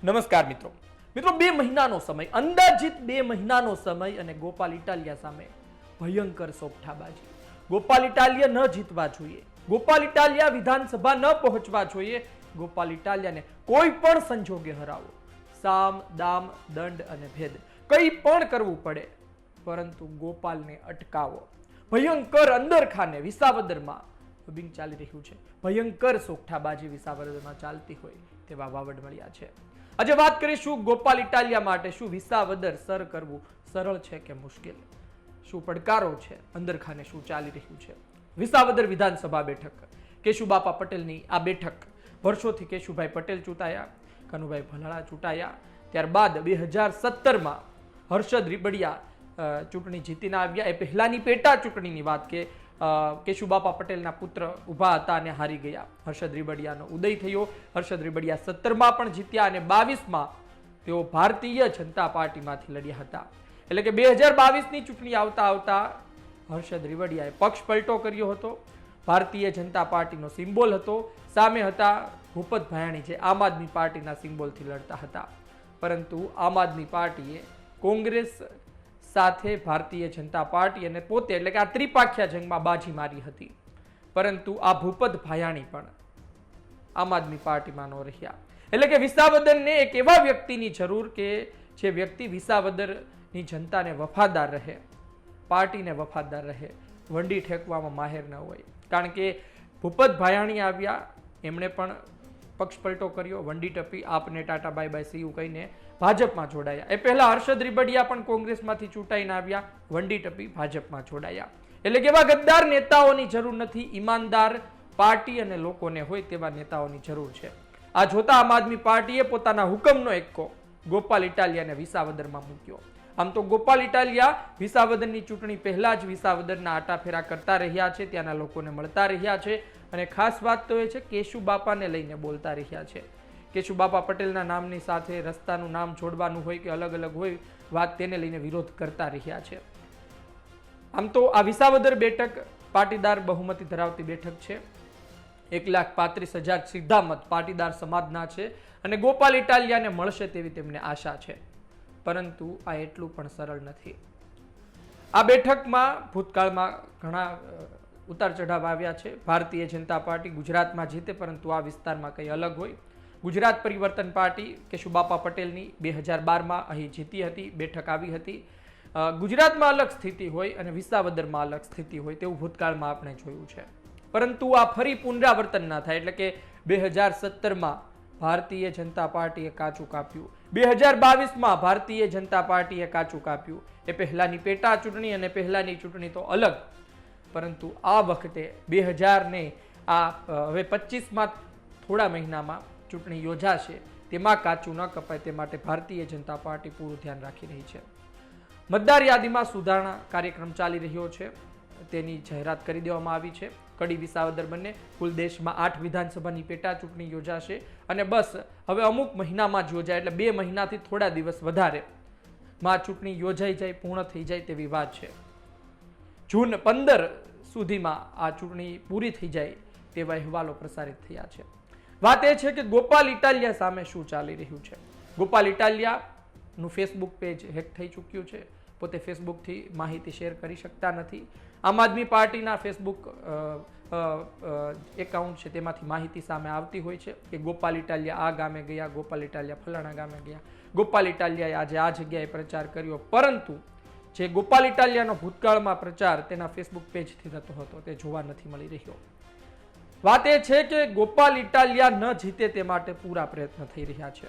નમસ્કાર મિત્રો. મિત્રો 2 મહિનાનો સમય, અંદાજિત 2 મહિનાનો સમય અને ગોપાલ ઇટાલિયા સામે ભયંકર સોગઠાબાજી. ગોપાલ ઇટાલિયા ન જીતવા જોઈએ, ગોપાલ ઇટાલિયા વિધાનસભા ન પહોંચવા જોઈએ, ગોપાલ ઇટાલિયાને કોઈ પણ સંજોગે હરાવો, સામ દામ દંડ અને ભેદ કંઈ પણ કરવું પડે, પરંતુ ગોપાલને અટકાવો. ભયંકર અંદરખાને વિસાવદરમાં બિંગ ચાલી રહ્યું છે. ભયંકર સોગઠાબાજી વિસાવદરમાં ચાલતી હોય તેવા વાવડ મળ્યા છે. આજે વાત કરીશું ગોપાલ ઇટાલિયા માટે શું વિસાવદર સર કરવું સરળ છે કે મુશ્કેલ, શું પડકારો છે, અંદરખાને શું ચાલી રહ્યું છે. વિસાવદર વિધાનસભા બેઠક, કેશુબાપા પટેલની આ બેઠક, વર્ષોથી કેશુભાઈ પટેલ ચૂંટાયા, કનુભાઈ ભલાળા ચૂંટાયા, ત્યારબાદ 2017માં હર્ષદ રીબડિયા ચૂંટણી જીતીને આવ્યા. એ પહેલાની પેટા ચૂંટણીની વાત કે કેશુબાપા પટેલના પુત્ર ઉભા હતા અને હારી ગયા. હર્ષદ રીબડિયાનો ઉદય થયો. હર્ષદ રીબડિયા 17માં પણ જીત્યા અને 22માં તેઓ ભારતીય જનતા પાર્ટીમાંથી લડ્યા હતા. એટલે કે 2022ની ચૂંટણી આવતા હર્ષદ રીબડિયાએ પક્ષ પલટો કર્યો હતો. ભારતીય જનતા પાર્ટીનો સિમ્બોલ હતો, સામે હતા ભૂપત ભાયાણી જે આમ આદમી પાર્ટીના સિમ્બોલથી લડતા હતા. પરંતુ આમ આદમી પાર્ટીએ કોંગ્રેસ સાથે ભારતીય જનતા પાર્ટી અને પોતે એટલે કે આ ત્રિપાખ્યા જંગમાં બાજી મારી હતી. પરંતુ આ ભૂપત ભાયાણી પણ આમ આદમી પાર્ટીમાં ન રહ્યા. એટલે કે વિસાવદરને એક એવા વ્યક્તિની જરૂર કે જે વ્યક્તિ વિસાવદરની જનતાને વફાદાર રહે, પાર્ટીને વફાદાર રહે, વંડી ઠેકવામાં માહેર ન હોય. કારણ કે ભૂપત ભાયાણી આવ્યા, એમણે પણ પક્ષ પલટો કર્યો, વંડી ટપી, આપને Tata bye bye see you કહીને ભાજપમાં જોડાયા. એ પહેલા હર્ષદ રીબડિયા પણ કોંગ્રેસમાંથી ચૂંટાઈને આવ્યા, વંડી ટપી ભાજપમાં જોડાયા. એટલે કે એવા ગદ્દાર નેતાઓની જરૂર નથી, ઈમાનદાર પાર્ટી અને લોકોને હોય તેવા નેતાઓની જરૂર છે. આ જોતા આમ આદમી પાર્ટીએ પોતાના હુકમનો એક્કો ગોપાલ ઇટાલિયાને વિસાવદરમાં મૂક્યો. આમ તો ગોપાલ ઇટાલિયા વિસાવદરની ચૂંટણી પહેલા જ વિસાવદરના આટાફેરા કરતા રહ્યા છે, ત્યાંના લોકોને મળતા રહ્યા છે અને ખાસ વાત તો એ છે કેશુબાપાને લઈને બોલતા રહ્યા છે. કેશુબાપા પટેલના નામની સાથે રસ્તાનું નામ જોડવાનું હોય કે અલગ અલગ હોય વાત, તેને લઈને વિરોધ કરતા રહ્યા છે. આમ તો આ વિસાવદર બેઠક પાટીદાર બહુમતી ધરાવતી બેઠક છે. 1,35,000 સીધા મત પાટીદાર સમાજના છે અને ગોપાલ ઇટાલિયાને મળશે તેવી તેમને આશા છે. પરંતુ આ એટલું પણ સરળ નથી. આ બેઠકમાં ભૂતકાળમાં ઘણા ઉતાર ચઢાવ આવ્યા છે. ભારતીય જનતા પાર્ટી ગુજરાતમાં જીતે, પરંતુ આ વિસ્તારમાં કંઈ અલગ હોય. ગુજરાત પરિવર્તન પાર્ટી કેશુબાપા પટેલની 2012માં અહીં જીતી હતી, બેઠક આવી હતી. ગુજરાતમાં અલગ સ્થિતિ હોય અને વિસાવદરમાં અલગ સ્થિતિ હોય તેવું ભૂતકાળમાં આપણે જોયું છે. પરંતુ આ ફરી પુનરાવર્તન ના થાય. એટલે કે 2017માં ભારતીય જનતા પાર્ટીએ કાચું કાપ્યું, 2022માં ભારતીય જનતા પાર્ટીએ કાચું કાપ્યું. એ પહેલાની પેટા ચૂંટણી અને પહેલાની ચૂંટણી તો અલગ, પરંતુ આ વખતે 2000 હવે 25માં થોડા મહિનામાં ચૂંટણી યોજાશે, તેમાં કાચું ન કપાય તે માટે ભારતીય જનતા પાર્ટી પૂરું ધ્યાન રાખી રહી છે. મતદાર યાદીમાં સુધારણા કાર્યક્રમ ચાલી રહ્યો છે, તેની જાહેરાત કરી દેવામાં આવી છે. કડી વિસાવદર બંને કુલ દેશમાં 8 વિધાનસભાની પેટા ચૂંટણી યોજાશે અને બસ હવે અમુક મહિનામાં જ યોજાય, એટલે 2 મહિનાથી થોડા દિવસ વધારે માં ચૂંટણી યોજાઈ જાય, પૂર્ણ થઈ જાય તેવી વાત છે. જૂન 15 સુધીમાં આ ચૂંટણી પૂરી થઈ જાય તેવા અહેવાલો પ્રસારિત થયા છે. વાત એ છે કે ગોપાલ ઇટાલિયા સામે શું ચાલી રહ્યું છે. ગોપાલ ઇટાલિયાનું ફેસબુક પેજ હેક થઈ ચૂક્યું છે. પોતે ફેસબુકથી માહિતી શેર કરી શકતા નથી. આમ આદમી પાર્ટીના ફેસબુક એકાઉન્ટ છે તેમાંથી માહિતી સામે આવતી હોય છે કે ગોપાલ ઇટાલિયા આ ગામે ગયા, ગોપાલ ઇટાલિયા ફલાણા ગામે ગયા, ગોપાલ ઇટાલિયાએ આજે આ જગ્યાએ પ્રચાર કર્યો. પરંતુ જે ગોપાલ ઇટાલિયાનો ભૂતકાળમાં પ્રચાર તેના ફેસબુક પેજથી થતો હતો તે જોવા નથી મળી રહ્યો. વાત એ છે કે ગોપાલ ઇટાલિયા ન જીતે તે માટે પૂરા પ્રયત્ન થઈ રહ્યા છે.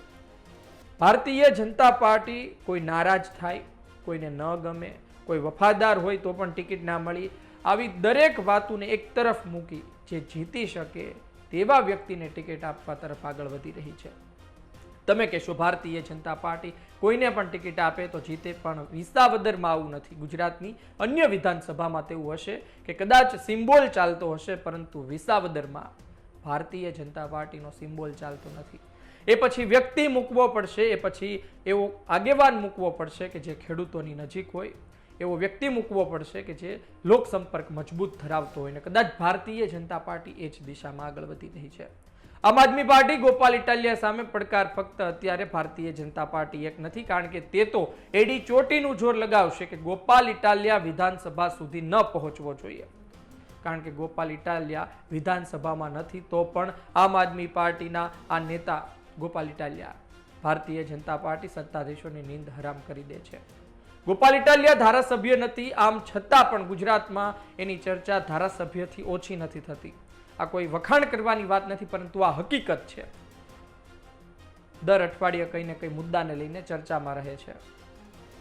ભારતીય જનતા પાર્ટી કોઈ નારાજ થાય, કોઈને ન ગમે, કોઈ વફાદાર હોય તો પણ ટિકિટ ના મળી, આવી દરેક વાતોને એક તરફ મૂકી જે જીતી શકે તેવા વ્યક્તિને ટિકિટ આપવા તરફ આગળ વધી રહી છે. તમે કહેશો ભારતીય જનતા પાર્ટી કોઈને પણ ટિકિટ આપે તો જીતે, પણ વિસાવદરમાં આવું નથી. ગુજરાતની અન્ય વિધાનસભામાં તેવું હશે કે કદાચ સિમ્બોલ ચાલતો હશે, પરંતુ વિસાવદરમાં ભારતીય જનતા પાર્ટીનો સિમ્બોલ ચાલતો નથી. એ પછી વ્યક્તિ મૂકવો પડશે, એ પછી એવો આગેવાન મૂકવો પડશે કે જે ખેડૂતોની નજીક હોય, એવો વ્યક્તિ મૂકવો પડશે કે જે લોક સંપર્ક મજબૂત ધરાવતો હોય. ને કદાચ ભારતીય જનતા પાર્ટી એ જ દિશામાં આગળ વધી રહી છે. આમ આદમી પાર્ટી ગોપાલ ઇટાલિયા સામે પડકાર ફક્ત અત્યારે ભારતીય જનતા પાર્ટી એક નથી, કારણ કે તે તો એડી ચોટીનું જોર લગાવશે કે ગોપાલ ઇટાલિયા વિધાનસભા સુધી ન પહોંચવો જોઈએ, કારણ કે ગોપાલ ઇટાલિયા વિધાનસભામાં નથી તો પણ આમ આદમી પાર્ટીના આ નેતા ગોપાલ ઇટાલિયા ભારતીય જનતા પાર્ટી સત્તાધીશોની નીંદ હરામ કરી દે છે. ગોપાલ ઇટાલિયા ધારાસભ્ય નથી, આમ છતાં પણ ગુજરાતમાં એની ચર્ચા ધારાસભ્યથી ઓછી નથી થતી. આ કોઈ વખાણ કરવાની વાત નથી, પરંતુ આ હકીકત છે. દર અઠવાડિયે કંઈ ને કંઈ મુદ્દાને લઈને ચર્ચામાં રહે છે.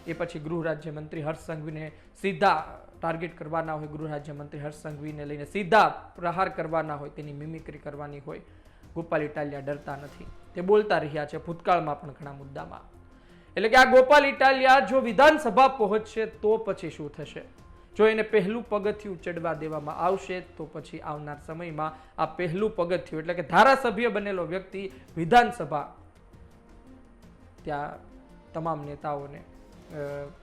એ પછી ગૃહ રાજ્યમંત્રી હર્ષ સંઘવીને સીધા ટાર્ગેટ કરવાના હોય, ગૃહ રાજ્યમંત્રી હર્ષ સંઘવીને લઈને સીધા પ્રહાર કરવાના હોય, તેની મિમિક્રી કરવાની હોય. ગોપાલ ઇટાલિયા ડરતા નથી, તે બોલતા રહ્યા છે ભૂતકાળમાં પણ ઘણા મુદ્દામાં. એટલે કે આ ગોપાલ ઇટાલિયા જો વિધાનસભા પહોંચશે તો પછી શું થશે? જો એને પહેલું પગથિયું ચડવા દેવામાં આવશે તો પછી આવનાર સમયમાં આ પહેલું પગથિયું એટલે કે ધારાસભ્ય બનેલો વ્યક્તિ વિધાનસભા, ત્યાં તમામ નેતાઓને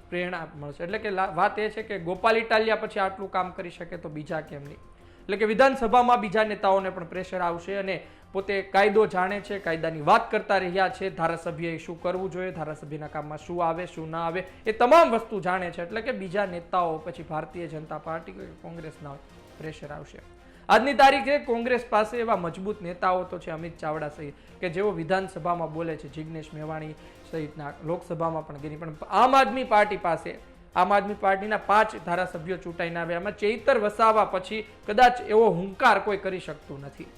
પ્રેરણા મળશે. એટલે કે વાત એ છે કે ગોપાલ ઇટાલિયા પછી આટલું કામ કરી શકે તો બીજા કેમ નહીં. એટલે કે વિધાનસભામાં બીજા નેતાઓને પણ પ્રેશર આવશે અને પોતે કાયદો જાણે છે, કાયદાની વાત કરતા રહ્યા છે, ધારાસભ્યએ શું કરવું જોઈએ, ધારાસભ્યના કામમાં શું આવે શું ના આવે એ તમામ વસ્તુ જાણે છે. એટલે કે બીજા નેતાઓ પછી ભારતીય જનતા પાર્ટી કે કોંગ્રેસના પ્રેશર આવશે. આજની તારીખે કોંગ્રેસ પાસે એવા મજબૂત નેતાઓ તો છે, અમિત ચાવડા સહિત, કે જેઓ વિધાનસભામાં બોલે છે, જિગ્નેશ મેવાણી સહિતના લોકસભામાં પણ ગઈ. પણ આમ આદમી પાર્ટી પાસે, આમ આદમી પાર્ટીના 5 ધારાસભ્યો ચૂંટાઈને આવ્યા, એમાં ચૈતર વસાવા પછી કદાચ એવો હુંકાર કોઈ કરી શકતું નથી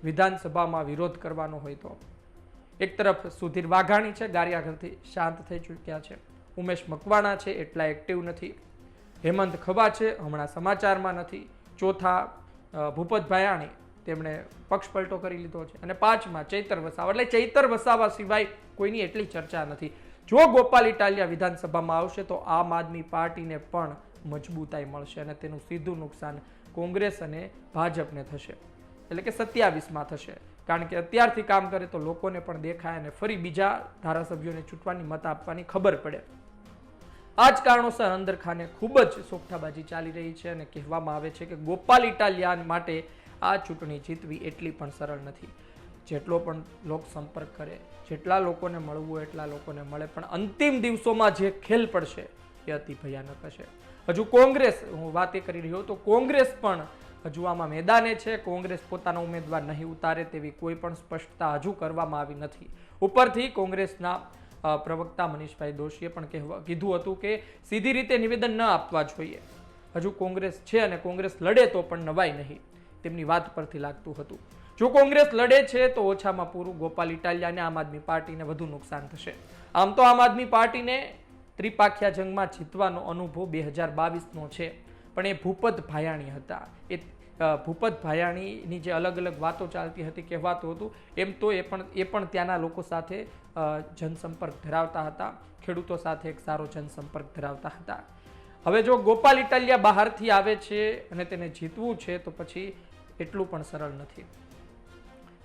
વિધાનસભામાં વિરોધ કરવાનો હોય તો. એક તરફ સુધીર વાઘાણી છે, ગારિયાઘરથી શાંત થઈ ચૂક્યા છે. ઉમેશ મકવાણા છે, એટલા એક્ટિવ નથી. હેમંત ખભા છે, હમણાં સમાચારમાં નથી. ચોથા ભૂપત ભાયાણી, તેમણે પક્ષ પલટો કરી લીધો છે. અને 5માં ચૈતર વસાવા. એટલે ચૈતર વસાવા સિવાય કોઈની એટલી ચર્ચા નથી. જો ગોપાલ ઇટાલિયા વિધાનસભામાં આવશે તો આમ આદમી પાર્ટીને પણ મજબૂતાઈ મળશે અને તેનું સીધું નુકસાન કોંગ્રેસ અને ભાજપને થશે. એટલે કે 27માં થશે, કારણ કે અત્યારથી કામ કરે તો લોકોને પણ દેખાય અને ફરી બીજા ધારાસભ્યોને ચૂંટવાની મત આપવાની ખબર પડે. આ જ કારણોસર અંદરખાને ખૂબ જ સોગઠાબાજી ચાલી રહી છે અને કહેવામાં આવે છે કે ગોપાલ ઇટાલિયા માટે આ ચૂંટણી જીતવી એટલી પણ સરળ નથી. જેટલો પણ લોક સંપર્ક કરે, જેટલા લોકોને મળવું એટલા લોકોને મળે, પણ અંતિમ દિવસોમાં જે ખેલ પડશે એ અતિ ભયાનક હશે. હજુ કોંગ્રેસ, હું વાત એ કરી રહ્યો તો કોંગ્રેસ પણ હજુ આમાં મેદાને છે. કોંગ્રેસ પોતાનો ઉમેદવાર નહીં ઉતારે તેવી કોઈ પણ સ્પષ્ટતા હજુ કરવામાં આવી નથી. ઉપરથી કોંગ્રેસના પ્રવક્તા મનીષભાઈ દોશીએ પણ કીધું હતું કે સીધી રીતે નિવેદન ન આપવા જોઈએ. હજુ કોંગ્રેસ છે અને કોંગ્રેસ લડે તો પણ નવાઈ નહીં, તેમની વાત પરથી લાગતું હતું. જો કોંગ્રેસ લડે છે તો ઓછામાં પૂરું ગોપાલ ઇટાલિયાને આમ આદમી પાર્ટીને વધુ નુકસાન થશે. આમ તો આમ આદમી પાર્ટીને ત્રિપાખ્યા જંગમાં જીતવાનો અનુભવ 2022નો છે, પણ એ ભૂપત ભાયાણી હતા. એ ભૂપત ભાયાણીની જે અલગ અલગ વાતો ચાલતી હતી, કહેવાતું હતું, એમ તો એ પણ ત્યાંના લોકો સાથે જનસંપર્ક ધરાવતા હતા, ખેડૂતો સાથે એક સારો જનસંપર્ક ધરાવતા હતા. હવે જો ગોપાલ ઇટાલિયા બહારથી આવે છે અને તેને જીતવું છે તો પછી એટલું પણ સરળ નથી.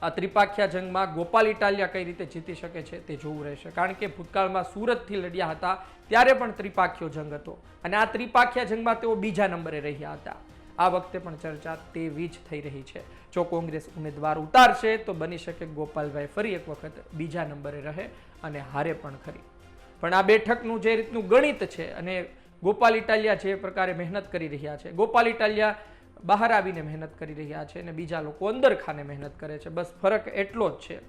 આ ત્રિપાખ્યા જંગમાં ગોપાલ ઇટાલિયા કઈ રીતે જીતી શકે છે તે જોવું રહેશે, કારણ કે ભૂતકાળમાં સુરતથી લડ્યા હતા ત્યારે પણ ત્રિપાખ્યો જંગ હતો અને આ ત્રિપાખ્યા જંગમાં તેઓ બીજા નંબરે રહ્યા હતા. આ વખતે પણ ચર્ચા તેવી જ થઈ રહી છે. જો કોંગ્રેસ ઉમેદવાર ઉતારશે તો બની શકે ગોપાલભાઈ ફરી એક વખત બીજા નંબરે રહે અને હારે પણ ખરી. પણ આ બેઠકનું જે રીતનું ગણિત છે અને ગોપાલ ઇટાલિયા જે પ્રકારે મહેનત કરી રહ્યા છે, ગોપાલ ઇટાલિયા બહાર આવીને મહેનત કરી રહ્યા છે અને બીજા લોકો અંદર ખાને મહેનત કરે છે. બસ ફરક એટલો જ છે.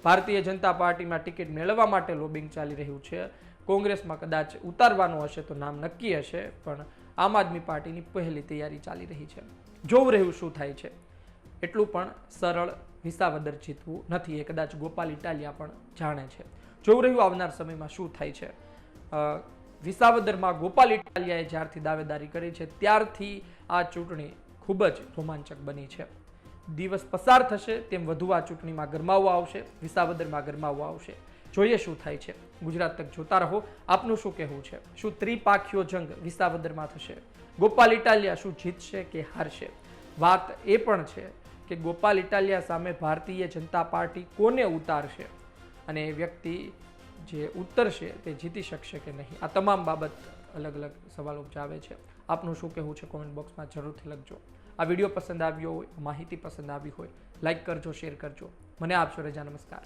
ભારતીય જનતા પાર્ટીમાં ટિકિટ મેળવવા માટે લોબિંગ ચાલી રહ્યું છે. કોંગ્રેસમાં કદાચ ઉતારવાનું હશે તો નામ નક્કી હશે, પણ આમ આદમી પાર્ટીની પહેલી તૈયારી ચાલી રહી છે. જોવું રહ્યું શું થાય છે. એટલું પણ સરળ વિસાવદર જીતવું નથી, એ કદાચ ગોપાલ ઇટાલિયા પણ જાણે છે. જોવું રહ્યું આવનાર સમયમાં શું થાય છે. વિસાવદરમાં ગોપાલ ઇટાલિયાએ જ્યારથી દાવેદારી કરી છે ત્યારથી આ ચૂંટણી ખૂબ જ રોમાંચક બની છે. દિવસ પસાર થશે તેમ વધુ આ ચૂંટણીમાં ગરમાવો આવશે, વિસાવદરમાં ગરમાવો આવશે. જોઈએ શું થાય છે. ગુજરાત તક જોતા રહો. આપનું શું કહેવું છે? શું ત્રિપાખ્યો જંગ વિસાવદરમાં થશે? ગોપાલ ઇટાલિયા શું જીતશે કે હારશે? વાત એ પણ છે કે ગોપાલ ઇટાલિયા સામે ભારતીય જનતા પાર્ટી કોને ઉતારશે અને એ વ્યક્તિ જે ઉતરશે તે જીતી શકશે કે નહીં. આ તમામ બાબત અલગ અલગ સવાલો ઉપજાવે છે. આપનું શું કહેવું છે કોમેન્ટ બોક્સમાં જરૂરથી લખજો. આ વિડીયો પસંદ આવ્યો હોય, માહિતી પસંદ આવી હોય, લાઈક કરજો, શેર કરજો. મને આપશો રજા. નમસ્કાર.